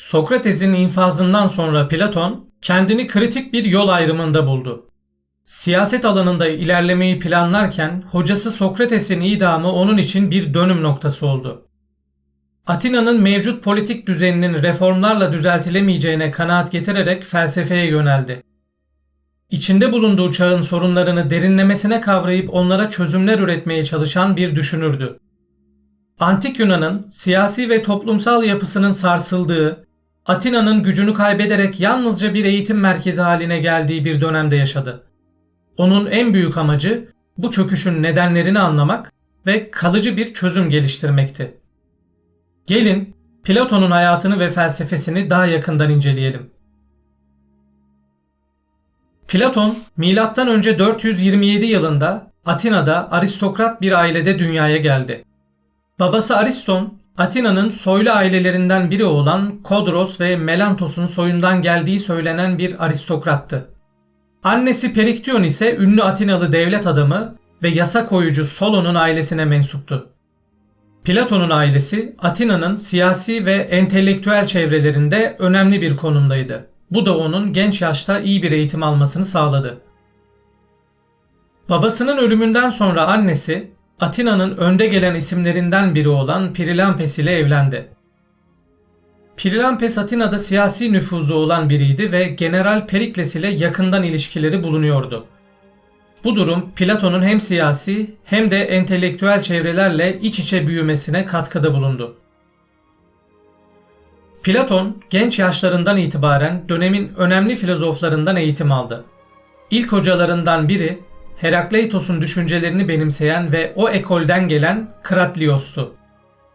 Sokrates'in infazından sonra Platon kendini kritik bir yol ayrımında buldu. Siyaset alanında ilerlemeyi planlarken hocası Sokrates'in idamı onun için bir dönüm noktası oldu. Atina'nın mevcut politik düzeninin reformlarla düzeltilemeyeceğine kanaat getirerek felsefeye yöneldi. İçinde bulunduğu çağın sorunlarını derinlemesine kavrayıp onlara çözümler üretmeye çalışan bir düşünürdü. Antik Yunan'ın siyasi ve toplumsal yapısının sarsıldığı, Atina'nın gücünü kaybederek yalnızca bir eğitim merkezi haline geldiği bir dönemde yaşadı. Onun en büyük amacı bu çöküşün nedenlerini anlamak ve kalıcı bir çözüm geliştirmekti. Gelin Platon'un hayatını ve felsefesini daha yakından inceleyelim. Platon, M.Ö. 427 yılında Atina'da aristokrat bir ailede dünyaya geldi. Babası Ariston, Atina'nın soylu ailelerinden biri olan Kodros ve Melantos'un soyundan geldiği söylenen bir aristokrattı. Annesi Periktion ise ünlü Atinalı devlet adamı ve yasa koyucu Solon'un ailesine mensuptu. Platon'un ailesi Atina'nın siyasi ve entelektüel çevrelerinde önemli bir konumdaydı. Bu da onun genç yaşta iyi bir eğitim almasını sağladı. Babasının ölümünden sonra annesi Atina'nın önde gelen isimlerinden biri olan Prilampes ile evlendi. Prilampes Atina'da siyasi nüfuzu olan biriydi ve General Perikles ile yakından ilişkileri bulunuyordu. Bu durum Platon'un hem siyasi hem de entelektüel çevrelerle iç içe büyümesine katkıda bulundu. Platon genç yaşlarından itibaren dönemin önemli filozoflarından eğitim aldı. İlk hocalarından biri Herakleitos'un düşüncelerini benimseyen ve o ekolden gelen Kratlios'tu.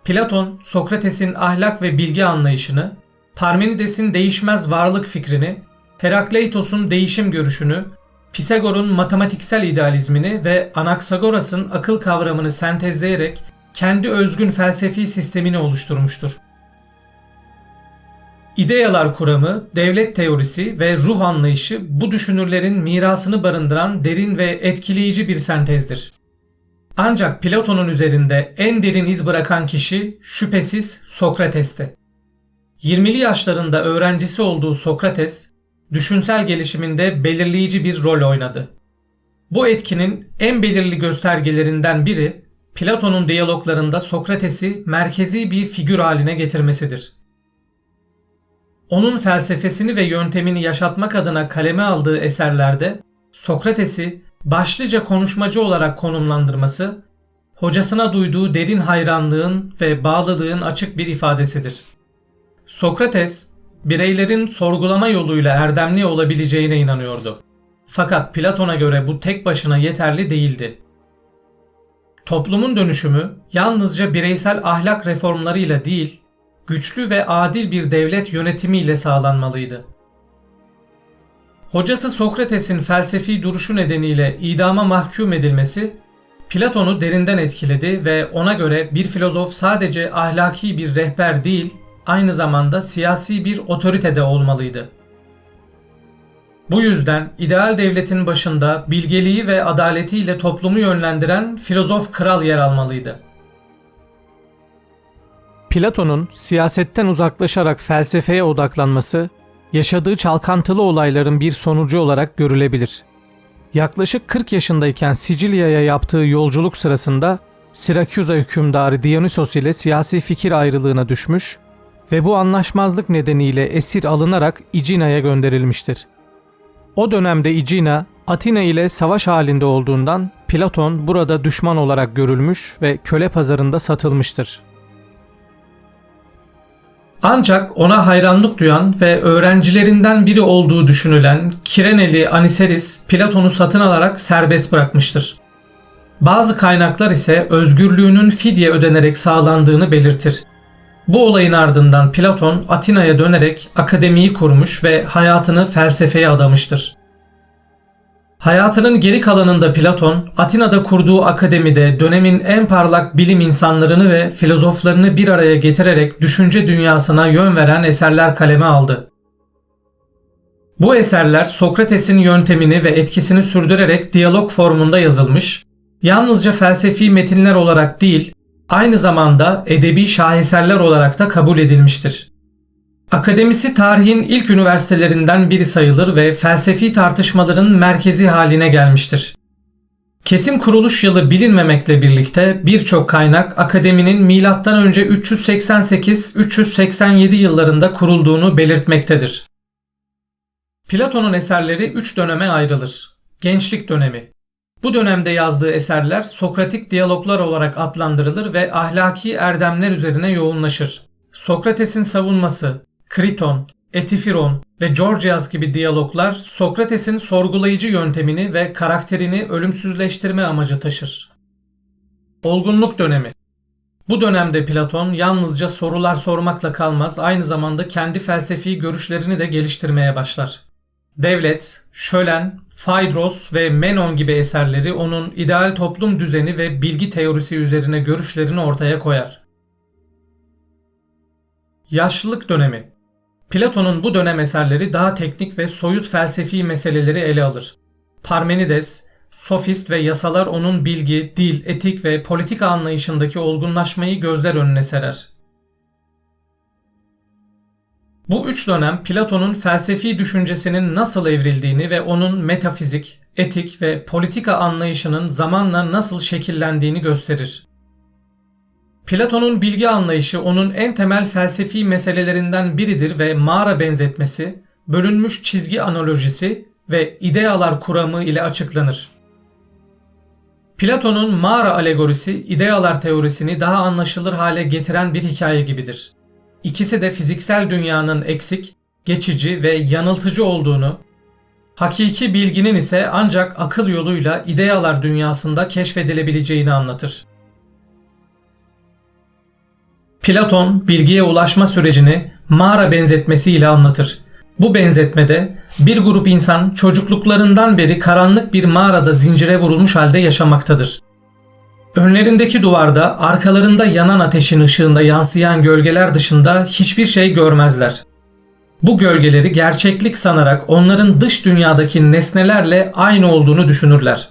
Platon, Sokrates'in ahlak ve bilgi anlayışını, Parmenides'in değişmez varlık fikrini, Herakleitos'un değişim görüşünü, Pisagor'un matematiksel idealizmini ve Anaxagoras'ın akıl kavramını sentezleyerek kendi özgün felsefi sistemini oluşturmuştur. İdeyalar kuramı, devlet teorisi ve ruh anlayışı bu düşünürlerin mirasını barındıran derin ve etkileyici bir sentezdir. Ancak Platon'un üzerinde en derin iz bırakan kişi şüphesiz Sokrates'ti. 20'li yaşlarında öğrencisi olduğu Sokrates, düşünsel gelişiminde belirleyici bir rol oynadı. Bu etkinin en belirli göstergelerinden biri, Platon'un diyaloglarında Sokrates'i merkezi bir figür haline getirmesidir. Onun felsefesini ve yöntemini yaşatmak adına kaleme aldığı eserlerde Sokrates'i başlıca konuşmacı olarak konumlandırması, hocasına duyduğu derin hayranlığın ve bağlılığın açık bir ifadesidir. Sokrates, bireylerin sorgulama yoluyla erdemli olabileceğine inanıyordu. Fakat Platon'a göre bu tek başına yeterli değildi. Toplumun dönüşümü yalnızca bireysel ahlak reformlarıyla değil, güçlü ve adil bir devlet yönetimiyle sağlanmalıydı. Hocası Sokrates'in felsefi duruşu nedeniyle idama mahkum edilmesi, Platon'u derinden etkiledi ve ona göre bir filozof sadece ahlaki bir rehber değil, aynı zamanda siyasi bir otorite de olmalıydı. Bu yüzden ideal devletin başında bilgeliği ve adaletiyle toplumu yönlendiren filozof kral yer almalıydı. Platon'un siyasetten uzaklaşarak felsefeye odaklanması, yaşadığı çalkantılı olayların bir sonucu olarak görülebilir. Yaklaşık 40 yaşındayken Sicilya'ya yaptığı yolculuk sırasında Siraküza hükümdarı Dionysos ile siyasi fikir ayrılığına düşmüş ve bu anlaşmazlık nedeniyle esir alınarak İcina'ya gönderilmiştir. O dönemde İcina, Atina ile savaş halinde olduğundan Platon burada düşman olarak görülmüş ve köle pazarında satılmıştır. Ancak ona hayranlık duyan ve öğrencilerinden biri olduğu düşünülen Kireneli Aniseris Platon'u satın alarak serbest bırakmıştır. Bazı kaynaklar ise özgürlüğünün fidye ödenerek sağlandığını belirtir. Bu olayın ardından Platon Atina'ya dönerek akademiyi kurmuş ve hayatını felsefeye adamıştır. Hayatının geri kalanında Platon, Atina'da kurduğu akademide dönemin en parlak bilim insanlarını ve filozoflarını bir araya getirerek düşünce dünyasına yön veren eserler kaleme aldı. Bu eserler Sokrates'in yöntemini ve etkisini sürdürerek diyalog formunda yazılmış, yalnızca felsefi metinler olarak değil, aynı zamanda edebi şaheserler olarak da kabul edilmiştir. Akademisi tarihin ilk üniversitelerinden biri sayılır ve felsefi tartışmaların merkezi haline gelmiştir. Kesin kuruluş yılı bilinmemekle birlikte birçok kaynak akademinin M.Ö. 388-387 yıllarında kurulduğunu belirtmektedir. Platon'un eserleri 3 döneme ayrılır. Gençlik dönemi. Bu dönemde yazdığı eserler Sokratik diyaloglar olarak adlandırılır ve ahlaki erdemler üzerine yoğunlaşır. Sokrates'in savunması, Kriton, Etifiron ve Gorgias gibi diyaloglar Sokrates'in sorgulayıcı yöntemini ve karakterini ölümsüzleştirme amacı taşır. Olgunluk dönemi. Bu dönemde Platon yalnızca sorular sormakla kalmaz, aynı zamanda kendi felsefi görüşlerini de geliştirmeye başlar. Devlet, Şölen, Phaedros ve Menon gibi eserleri onun ideal toplum düzeni ve bilgi teorisi üzerine görüşlerini ortaya koyar. Yaşlılık dönemi. Platon'un bu dönem eserleri daha teknik ve soyut felsefi meseleleri ele alır. Parmenides, Sofist ve yasalar onun bilgi, dil, etik ve politika anlayışındaki olgunlaşmayı gözler önüne serer. Bu üç dönem Platon'un felsefi düşüncesinin nasıl evrildiğini ve onun metafizik, etik ve politika anlayışının zamanla nasıl şekillendiğini gösterir. Platon'un bilgi anlayışı onun en temel felsefi meselelerinden biridir ve mağara benzetmesi, bölünmüş çizgi analojisi ve idealar kuramı ile açıklanır. Platon'un mağara alegorisi, idealar teorisini daha anlaşılır hale getiren bir hikaye gibidir. İkisi de fiziksel dünyanın eksik, geçici ve yanıltıcı olduğunu, hakiki bilginin ise ancak akıl yoluyla idealar dünyasında keşfedilebileceğini anlatır. Platon, bilgiye ulaşma sürecini mağara benzetmesiyle anlatır. Bu benzetmede bir grup insan çocukluklarından beri karanlık bir mağarada zincire vurulmuş halde yaşamaktadır. Önlerindeki duvarda, arkalarında yanan ateşin ışığında yansıyan gölgeler dışında hiçbir şey görmezler. Bu gölgeleri gerçeklik sanarak onların dış dünyadaki nesnelerle aynı olduğunu düşünürler.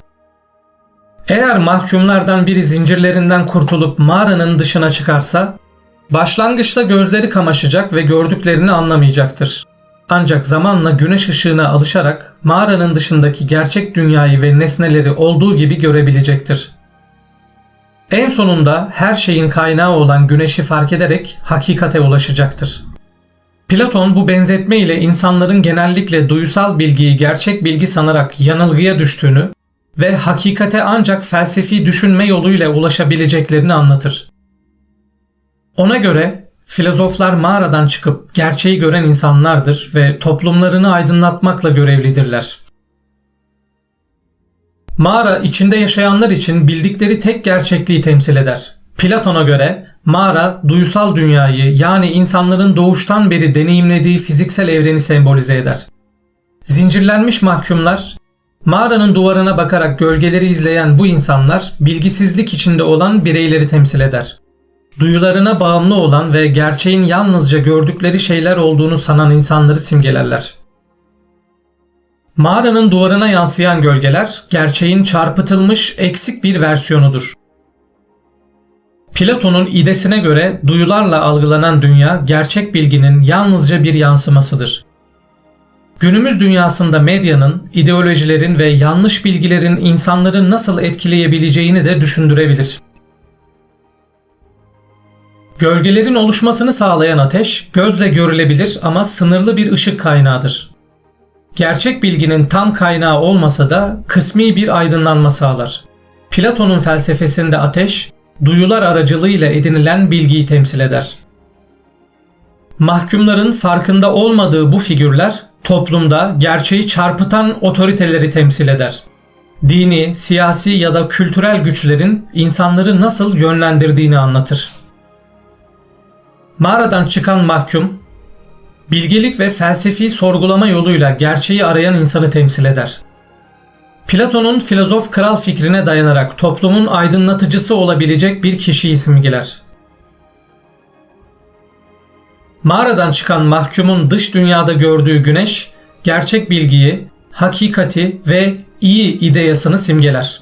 Eğer mahkumlardan biri zincirlerinden kurtulup mağaranın dışına çıkarsa, başlangıçta gözleri kamaşacak ve gördüklerini anlamayacaktır. Ancak zamanla güneş ışığına alışarak mağaranın dışındaki gerçek dünyayı ve nesneleri olduğu gibi görebilecektir. En sonunda her şeyin kaynağı olan güneşi fark ederek hakikate ulaşacaktır. Platon bu benzetme ile insanların genellikle duysal bilgiyi gerçek bilgi sanarak yanılgıya düştüğünü ve hakikate ancak felsefi düşünme yoluyla ulaşabileceklerini anlatır. Ona göre filozoflar mağaradan çıkıp gerçeği gören insanlardır ve toplumlarını aydınlatmakla görevlidirler. Mağara içinde yaşayanlar için bildikleri tek gerçekliği temsil eder. Platon'a göre mağara duysal dünyayı, yani insanların doğuştan beri deneyimlediği fiziksel evreni sembolize eder. Zincirlenmiş mahkumlar, mağaranın duvarına bakarak gölgeleri izleyen bu insanlar bilgisizlik içinde olan bireyleri temsil eder. Duyularına bağımlı olan ve gerçeğin yalnızca gördükleri şeyler olduğunu sanan insanları simgelerler. Mağaranın duvarına yansıyan gölgeler, gerçeğin çarpıtılmış eksik bir versiyonudur. Platon'un idesine göre duyularla algılanan dünya, gerçek bilginin yalnızca bir yansımasıdır. Günümüz dünyasında medyanın, ideolojilerin ve yanlış bilgilerin insanları nasıl etkileyebileceğini de düşündürebilir. Gölgelerin oluşmasını sağlayan ateş, gözle görülebilir ama sınırlı bir ışık kaynağıdır. Gerçek bilginin tam kaynağı olmasa da kısmi bir aydınlanma sağlar. Platon'un felsefesinde ateş, duyular aracılığıyla edinilen bilgiyi temsil eder. Mahkumların farkında olmadığı bu figürler, toplumda gerçeği çarpıtan otoriteleri temsil eder. Dini, siyasi ya da kültürel güçlerin insanları nasıl yönlendirdiğini anlatır. Mağaradan çıkan mahkum, bilgelik ve felsefi sorgulama yoluyla gerçeği arayan insanı temsil eder. Platon'un filozof kral fikrine dayanarak toplumun aydınlatıcısı olabilecek bir kişiyi simgeler. Mağaradan çıkan mahkumun dış dünyada gördüğü güneş, gerçek bilgiyi, hakikati ve iyi ideyasını simgeler.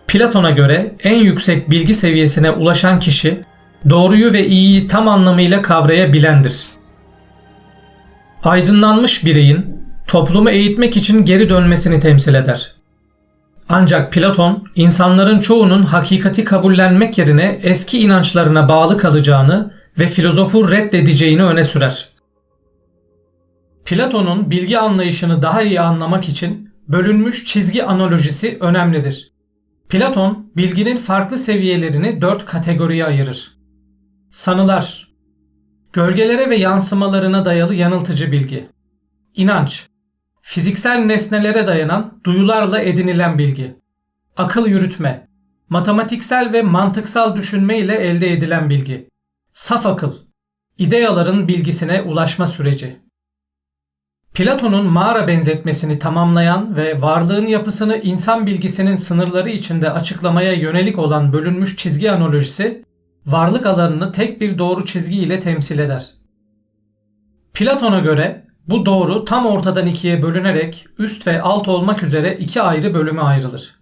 Platon'a göre en yüksek bilgi seviyesine ulaşan kişi, doğruyu ve iyiyi tam anlamıyla kavrayabilendir. aydınlanmış bireyin toplumu eğitmek için geri dönmesini temsil eder. Ancak Platon, insanların çoğunun hakikati kabullenmek yerine eski inançlarına bağlı kalacağını ve filozofu reddedeceğini öne sürer. Platon'un bilgi anlayışını daha iyi anlamak için bölünmüş çizgi analojisi önemlidir. Platon, bilginin farklı seviyelerini 4 kategoriye ayırır. Sanılar, gölgelere ve yansımalarına dayalı yanıltıcı bilgi. İnanç, fiziksel nesnelere dayanan duyularla edinilen bilgi. Akıl yürütme, matematiksel ve mantıksal düşünme ile elde edilen bilgi. Saf akıl, ideyaların bilgisine ulaşma süreci. Platon'un mağara benzetmesini tamamlayan ve varlığın yapısını insan bilgisinin sınırları içinde açıklamaya yönelik olan bölünmüş çizgi analojisi, varlık alanını tek bir doğru çizgi ile temsil eder. Platon'a göre bu doğru tam ortadan ikiye bölünerek üst ve alt olmak üzere iki ayrı bölüme ayrılır.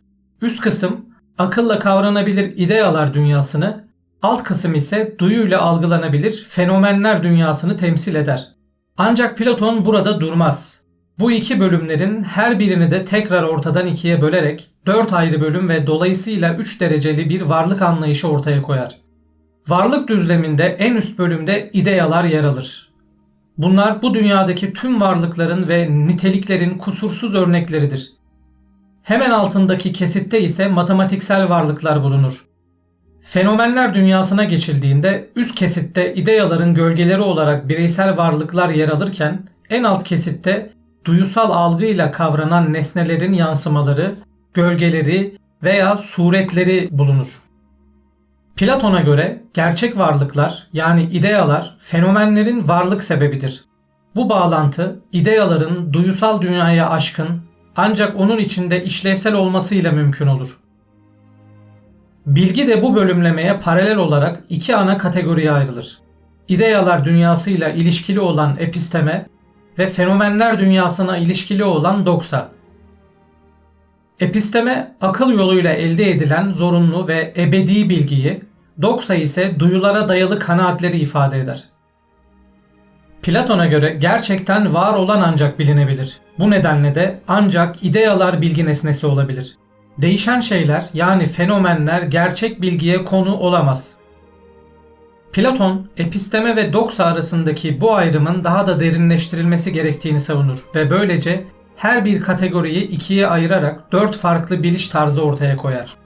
Üst kısım akılla kavranabilir ideyalar dünyasını, alt kısım ise duyuyla algılanabilir fenomenler dünyasını temsil eder. Ancak Platon burada durmaz. Bu iki bölümlerin her birini de tekrar ortadan ikiye bölerek 4 ayrı bölüm ve dolayısıyla 3 dereceli bir varlık anlayışı ortaya koyar. Varlık düzleminde en üst bölümde ideyalar yer alır. Bunlar bu dünyadaki tüm varlıkların ve niteliklerin kusursuz örnekleridir. Hemen altındaki kesitte ise matematiksel varlıklar bulunur. Fenomenler dünyasına geçildiğinde üst kesitte ideyaların gölgeleri olarak bireysel varlıklar yer alırken en alt kesitte duyusal algıyla kavranan nesnelerin yansımaları, gölgeleri veya suretleri bulunur. Platon'a göre gerçek varlıklar yani ideyalar fenomenlerin varlık sebebidir. Bu bağlantı ideyaların duyusal dünyaya aşkın ancak onun içinde işlevsel olmasıyla mümkün olur. Bilgi de bu bölümlemeye paralel olarak iki ana kategoriye ayrılır. İdeyalar dünyasıyla ilişkili olan episteme ve fenomenler dünyasına ilişkili olan doksa. Episteme akıl yoluyla elde edilen zorunlu ve ebedi bilgiyi, doksa ise duyulara dayalı kanaatleri ifade eder. Platon'a göre gerçekten var olan ancak bilinebilir. Bu nedenle de ancak ideyalar bilgi nesnesi olabilir. Değişen şeyler yani fenomenler gerçek bilgiye konu olamaz. Platon, episteme ve doksa arasındaki bu ayrımın daha da derinleştirilmesi gerektiğini savunur ve böylece her bir kategoriyi ikiye ayırarak 4 farklı biliş tarzı ortaya koyar.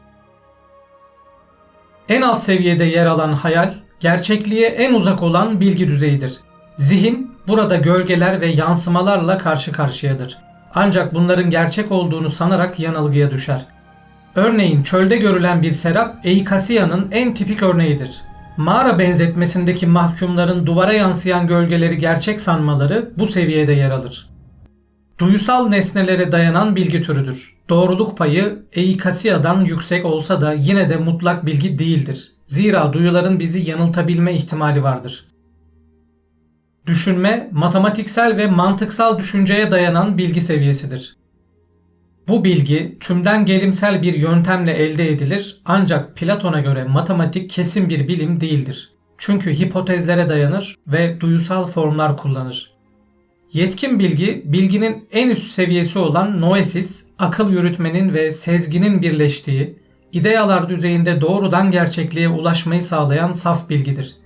En alt seviyede yer alan hayal, gerçekliğe en uzak olan bilgi düzeyidir. Zihin, burada gölgeler ve yansımalarla karşı karşıyadır. Ancak bunların gerçek olduğunu sanarak yanılgıya düşer. Örneğin çölde görülen bir serap eikasiyanın en tipik örneğidir. Mağara benzetmesindeki mahkumların duvara yansıyan gölgeleri gerçek sanmaları bu seviyede yer alır. Duyusal nesnelere dayanan bilgi türüdür. Doğruluk payı eikasiyadan yüksek olsa da yine de mutlak bilgi değildir. Zira duyuların bizi yanıltabilme ihtimali vardır. Düşünme, matematiksel ve mantıksal düşünceye dayanan bilgi seviyesidir. Bu bilgi tümden gelimsel bir yöntemle elde edilir ancak Platon'a göre matematik kesin bir bilim değildir. Çünkü hipotezlere dayanır ve duyusal formlar kullanır. Yetkin bilgi, bilginin en üst seviyesi olan noesis, akıl yürütmenin ve sezginin birleştiği, ideyalar düzeyinde doğrudan gerçekliğe ulaşmayı sağlayan saf bilgidir.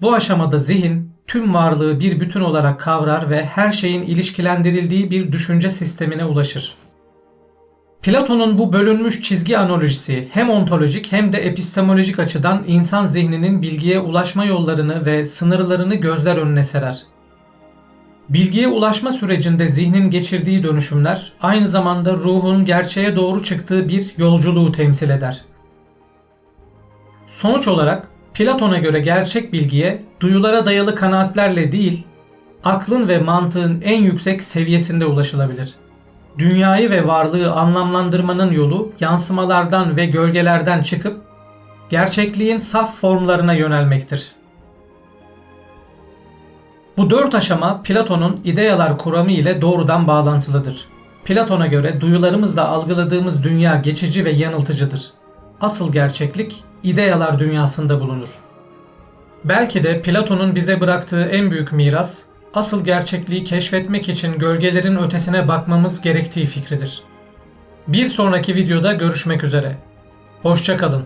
Bu aşamada zihin, tüm varlığı bir bütün olarak kavrar ve her şeyin ilişkilendirildiği bir düşünce sistemine ulaşır. Platon'un bu bölünmüş çizgi analojisi hem ontolojik hem de epistemolojik açıdan insan zihninin bilgiye ulaşma yollarını ve sınırlarını gözler önüne serer. Bilgiye ulaşma sürecinde zihnin geçirdiği dönüşümler aynı zamanda ruhun gerçeğe doğru çıktığı bir yolculuğu temsil eder. Sonuç olarak Platon'a göre gerçek bilgiye duyulara dayalı kanaatlerle değil, aklın ve mantığın en yüksek seviyesinde ulaşılabilir. Dünyayı ve varlığı anlamlandırmanın yolu yansımalardan ve gölgelerden çıkıp gerçekliğin saf formlarına yönelmektir. Bu 4 aşama Platon'un ideyalar kuramı ile doğrudan bağlantılıdır. Platon'a göre duyularımızla algıladığımız dünya geçici ve yanıltıcıdır. Asıl gerçeklik ideyalar dünyasında bulunur. Belki de Platon'un bize bıraktığı en büyük miras, asıl gerçekliği keşfetmek için gölgelerin ötesine bakmamız gerektiği fikridir. Bir sonraki videoda görüşmek üzere. Hoşça kalın.